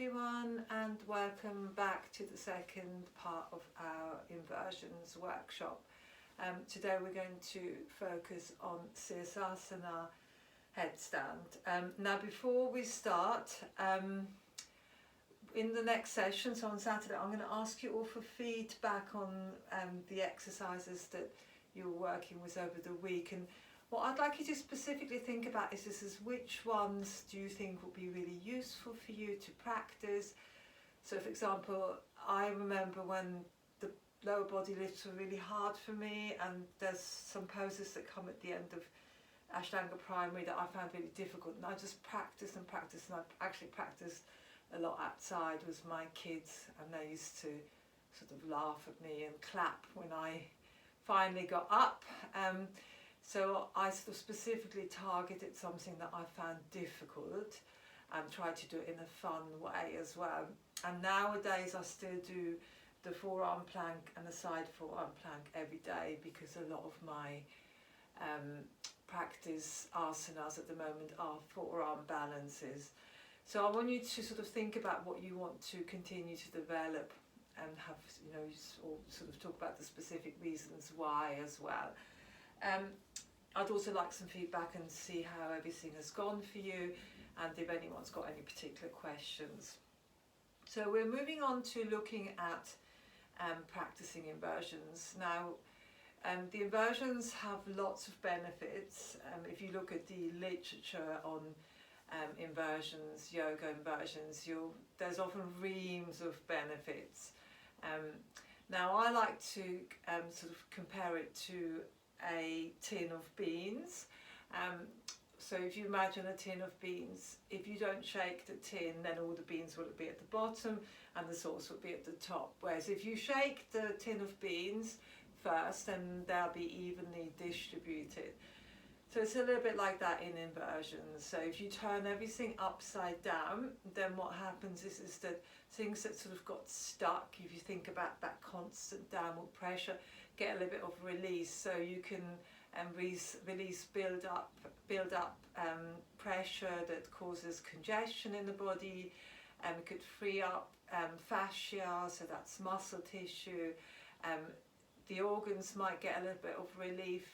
everyone, and welcome back to the second part of our inversions workshop. Today we're going to focus on Sirsasana headstand. Now before we start, in the next session, so on Saturday, I'm going to ask you all for feedback on the exercises that you're working with over the week. And what I'd like you to specifically think about is which ones do you think will be really useful for you to practice. So for example, I remember when the lower body lifts were really hard for me, and there's some poses that come at the end of Ashtanga primary that I found really difficult, and I just practiced and practiced, and I actually practiced a lot outside with my kids, and they used to sort of laugh at me and clap when I finally got up. So I sort of specifically targeted something that I found difficult and tried to do it in a fun way as well. And nowadays I still do the forearm plank and the side forearm plank every day, because a lot of my practice asanas at the moment are forearm balances. So I want you to sort of think about what you want to continue to develop, and have, you know, sort of talk about the specific reasons why as well. I'd also like some feedback and see how everything has gone for you, and if anyone's got any particular questions. So we're moving on to looking at practicing inversions. Now, the inversions have lots of benefits. If you look at the literature on inversions, yoga inversions, there's often reams of benefits. Now I like to sort of compare it to a tin of beans. So if you imagine a tin of beans, if you don't shake the tin, then all the beans will be at the bottom and the sauce will be at the top. Whereas if you shake the tin of beans first, then they'll be evenly distributed. So it's a little bit like that in inversions. So if you turn everything upside down, then what happens is that things that sort of got stuck, if you think about that constant downward pressure, get a little bit of release. So you can release, build up pressure that causes congestion in the body, and it could free up fascia, so that's muscle tissue. The organs might get a little bit of relief.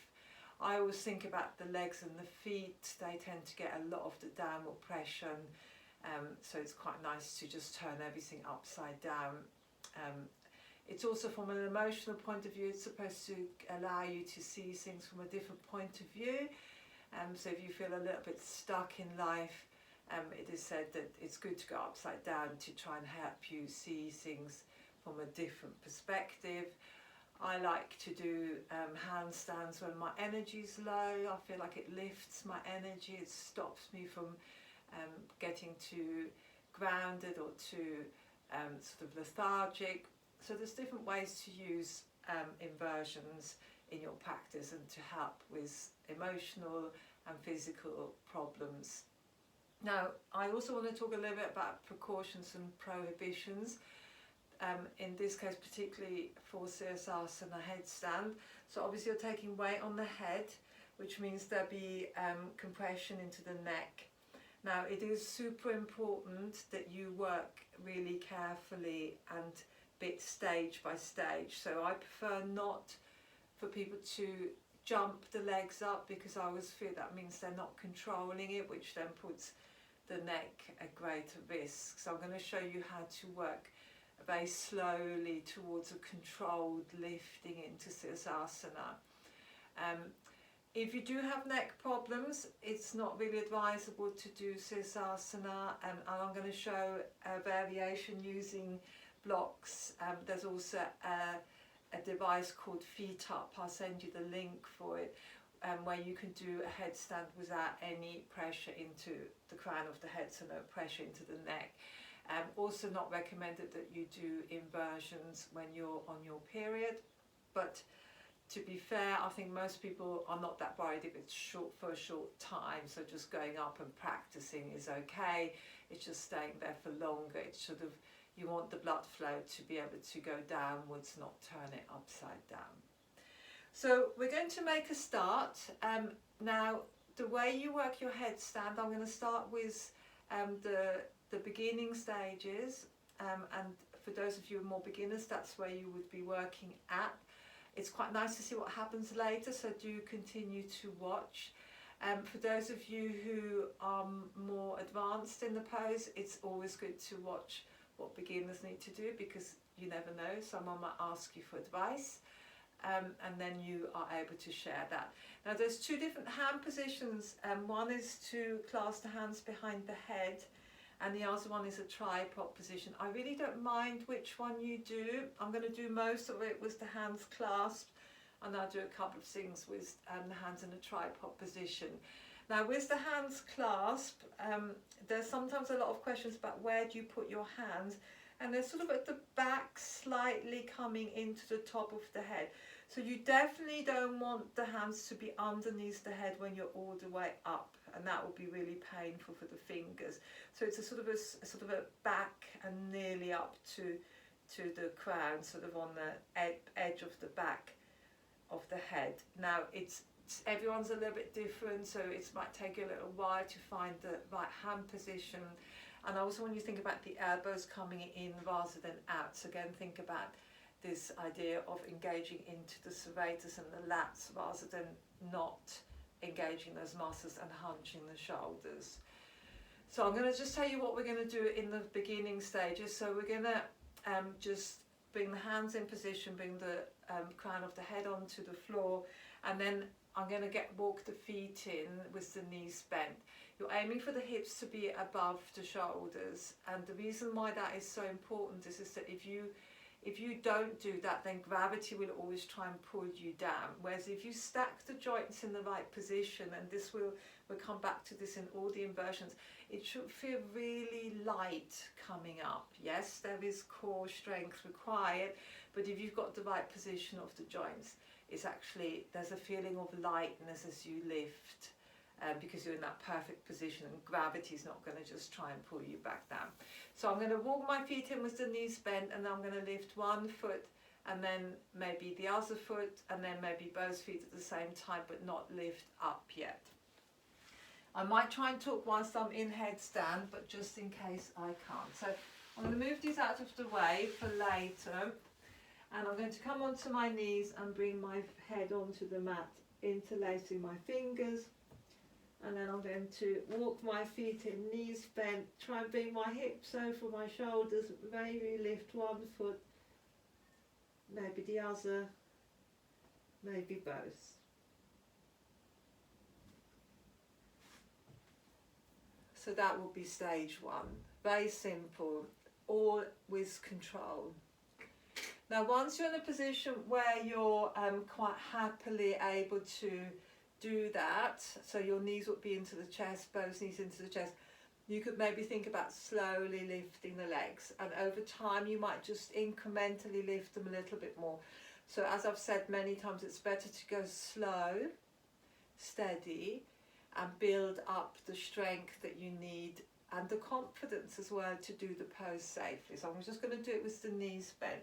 I always think about the legs and the feet. They tend to get a lot of the downward pressure, so it's quite nice to just turn everything upside down. It's also, from an emotional point of view, it's supposed to allow you to see things from a different point of view. So if you feel a little bit stuck in life, it is said that it's good to go upside down to try and help you see things from a different perspective. I like to do handstands when my energy's low. I feel like it lifts my energy. It stops me from getting too grounded or too sort of lethargic. So there's different ways to use inversions in your practice and to help with emotional and physical problems. Now, I also want to talk a little bit about precautions and prohibitions. In this case, particularly for Sirsasana headstand. So obviously you're taking weight on the head, which means there'll be compression into the neck. Now, it is super important that you work really carefully and bit stage by stage. So I prefer not for people to jump the legs up, because I always feel that means they're not controlling it, which then puts the neck at greater risk. So I'm going to show you how to work very slowly towards a controlled lifting into Sirsasana. If you do have neck problems, it's not really advisable to do Sirsasana, and I'm going to show a variation using blocks. There's also a device called Feet Up. I'll send you the link for it, where you can do a headstand without any pressure into the crown of the head, so no pressure into the neck. Also not recommended that you do inversions when you're on your period, but to be fair, I think most people are not that worried if it's short for a short time, so just going up and practicing is okay. It's just staying there for longer. It's sort of, you want the blood flow to be able to go downwards, not turn it upside down. So we're going to make a start. Now, the way you work your headstand, I'm going to start with the beginning stages, and for those of you who are more beginners, that's where you would be working at. It's quite nice to see what happens later, so do continue to watch. For those of you who are more advanced in the pose, it's always good to watch what beginners need to do, because you never know, someone might ask you for advice, and then you are able to share that. Now there's two different hand positions, one is to clasp the hands behind the head, and the other one is a tripod position. I really don't mind which one you do. I'm going to do most of it with the hands clasped, and I'll do a couple of things with the hands in a tripod position. Now with the hands clasped, there's sometimes a lot of questions about where do you put your hands, and they're sort of at the back, slightly coming into the top of the head. So you definitely don't want the hands to be underneath the head when you're all the way up, and that will be really painful for the fingers. So it's a sort of a back and nearly up to the crown, sort of on the edge of the back of the head. Now everyone's a little bit different, so it might take you a little while to find the right hand position. And also when you think about the elbows coming in rather than out, so again think about this idea of engaging into the serratus and the lats rather than not engaging those muscles and hunching the shoulders. So I'm going to just tell you what we're going to do in the beginning stages. So we're going to just bring the hands in position, bring the crown of the head onto the floor, and then I'm going to walk the feet in with the knees bent. You're aiming for the hips to be above the shoulders, and the reason why that is so important is that if you don't do that, then gravity will always try and pull you down. Whereas if you stack the joints in the right position, and this we'll come back to this in all the inversions, it should feel really light coming up. Yes, there is core strength required, but if you've got the right position of the joints, there's a feeling of lightness as you lift, because you're in that perfect position, and gravity is not going to just try and pull you back down. So I'm going to walk my feet in with the knees bent, and then I'm going to lift one foot and then maybe the other foot, and then maybe both feet at the same time, but not lift up yet. I might try and talk whilst I'm in headstand, but just in case I can't. So I'm going to move these out of the way for later, and I'm going to come onto my knees and bring my head onto the mat, interlacing my fingers. And then I'm going to walk my feet in, knees bent, try and bring my hips over my shoulders, maybe lift one foot, maybe the other, maybe both. So that will be stage one. Very simple, all with control. Now once you're in a position where you're quite happily able to do that, so your knees would be into the chest, both knees into the chest, you could maybe think about slowly lifting the legs, and over time you might just incrementally lift them a little bit more. So as I've said many times, it's better to go slow, steady, and build up the strength that you need and the confidence as well to do the pose safely. So I'm just going to do it with the knees bent.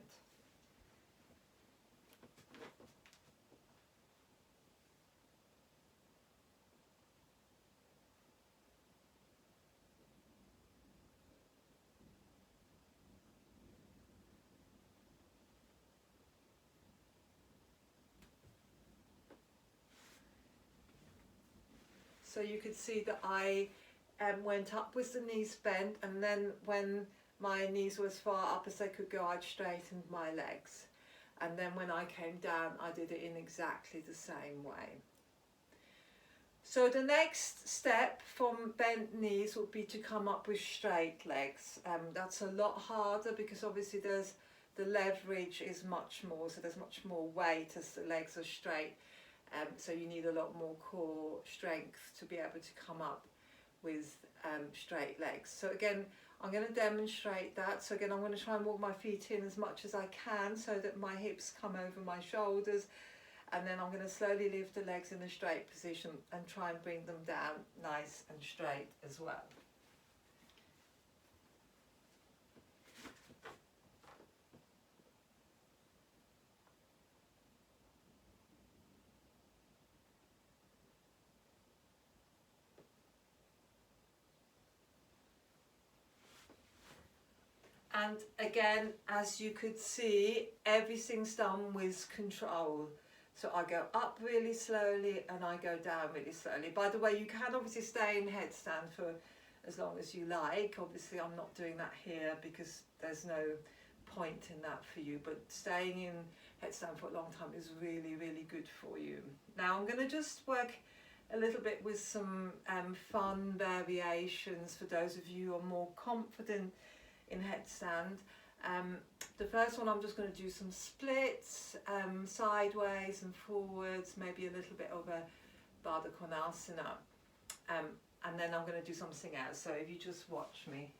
So you could see that I went up with the knees bent, and then when my knees were as far up as they could go, I'd straightened my legs. And then when I came down, I did it in exactly the same way. So the next step from bent knees would be to come up with straight legs. That's a lot harder because obviously the leverage is much more, so there's much more weight as the legs are straight. So you need a lot more core strength to be able to come up with straight legs. So again, I'm going to demonstrate that. So again, I'm going to try and walk my feet in as much as I can so that my hips come over my shoulders, and then I'm going to slowly lift the legs in a straight position and try and bring them down nice and straight as well. And again, as you could see, everything's done with control. So I go up really slowly and I go down really slowly. By the way, you can obviously stay in headstand for as long as you like. Obviously I'm not doing that here because there's no point in that for you, but staying in headstand for a long time is really, really good for you. Now I'm going to just work a little bit with some fun variations for those of you who are more confident in headstand. The first one, I'm just going to do some splits, sideways and forwards, maybe a little bit of a Baddha Konasana, and then I'm going to do something else. So if you just watch me.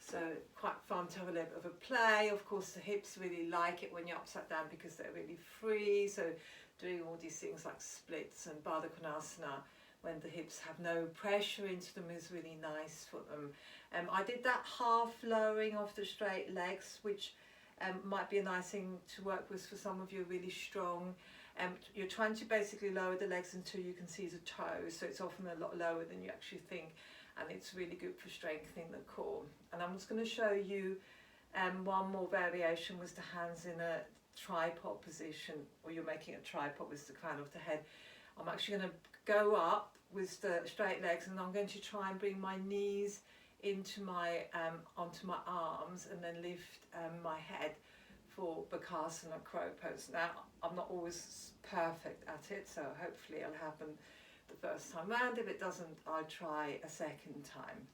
So quite fun to have a little bit of a play. Of course, the hips really like it when you're upside down because they're really free. So doing all these things like splits and Baddha Konasana when the hips have no pressure into them is really nice for them. I did that half lowering of the straight legs, which might be a nice thing to work with for some of you really strong. You're trying to basically lower the legs until you can see the toes, so it's often a lot lower than you actually think, and it's really good for strengthening the core. And I'm just going to show you one more variation with the hands in a tripod position, or you're making a tripod with the crown of the head. I'm actually going to go up with the straight legs, and I'm going to try and bring my knees into my onto my arms, and then lift my head for Bakasana crow pose. Now I'm not always perfect at it, so hopefully it'll happen the first time round. If it doesn't, I'll try a second time.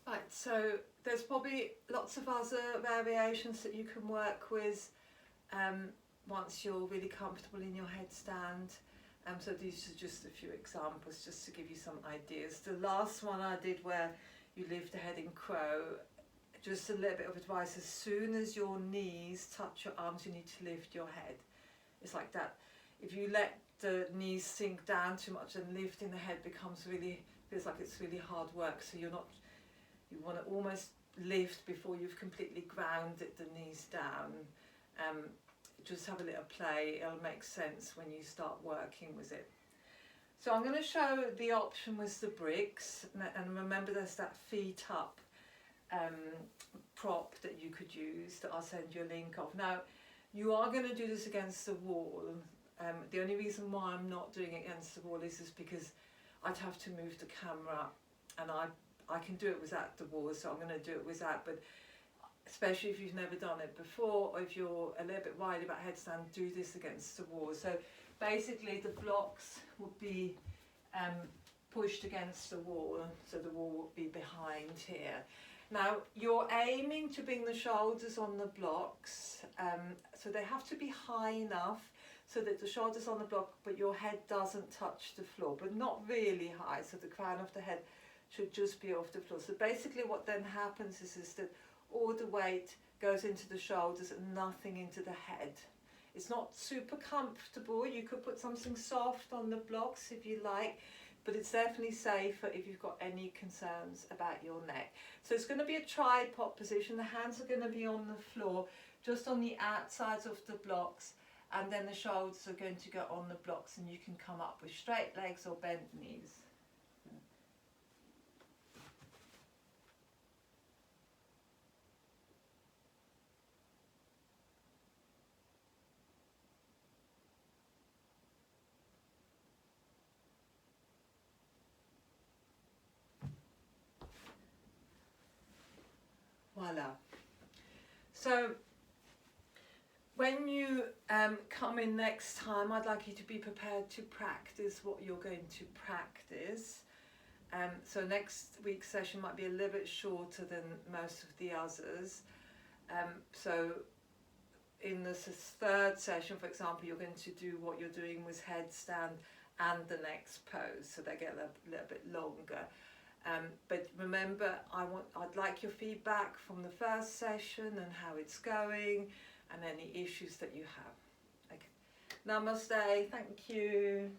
Right, so there's probably lots of other variations that you can work with once you're really comfortable in your headstand. So these are just a few examples just to give you some ideas. The last one I did where you lift the head in crow, just a little bit of advice: as soon as your knees touch your arms, you need to lift your head. It's like that. If you let the knees sink down too much, and lifting the head feels like it's really hard work. So you want to almost lift before you've completely grounded the knees down. Just have a little play, it'll make sense when you start working with it. So I'm going to show the option with the bricks, and remember there's that feet up prop that you could use that I'll send you a link of. Now you are going to do this against the wall. The only reason why I'm not doing it against the wall is because I'd have to move the camera, and I can do it without the wall, so I'm going to do it without. But especially if you've never done it before, or if you're a little bit worried about headstand, do this against the wall. So basically the blocks would be pushed against the wall, so the wall would be behind here. Now you're aiming to bring the shoulders on the blocks, so they have to be high enough so that the shoulders on the block, but your head doesn't touch the floor, but not really high, so the crown of the head should just be off the floor. So basically what then happens is that all the weight goes into the shoulders and nothing into the head. It's not super comfortable. You could put something soft on the blocks if you like, but it's definitely safer if you've got any concerns about your neck. So it's going to be a tripod position. The hands are going to be on the floor, just on the outsides of the blocks, and then the shoulders are going to go on the blocks, and you can come up with straight legs or bent knees. colour. So when you come in next time, I'd like you to be prepared to practice what you're going to practice. So next week's session might be a little bit shorter than most of the others. So in the third session, for example, you're going to do what you're doing with headstand and the next pose, so they get a little bit longer. But remember, I'd like your feedback from the first session and how it's going and any issues that you have. Okay. Namaste, thank you.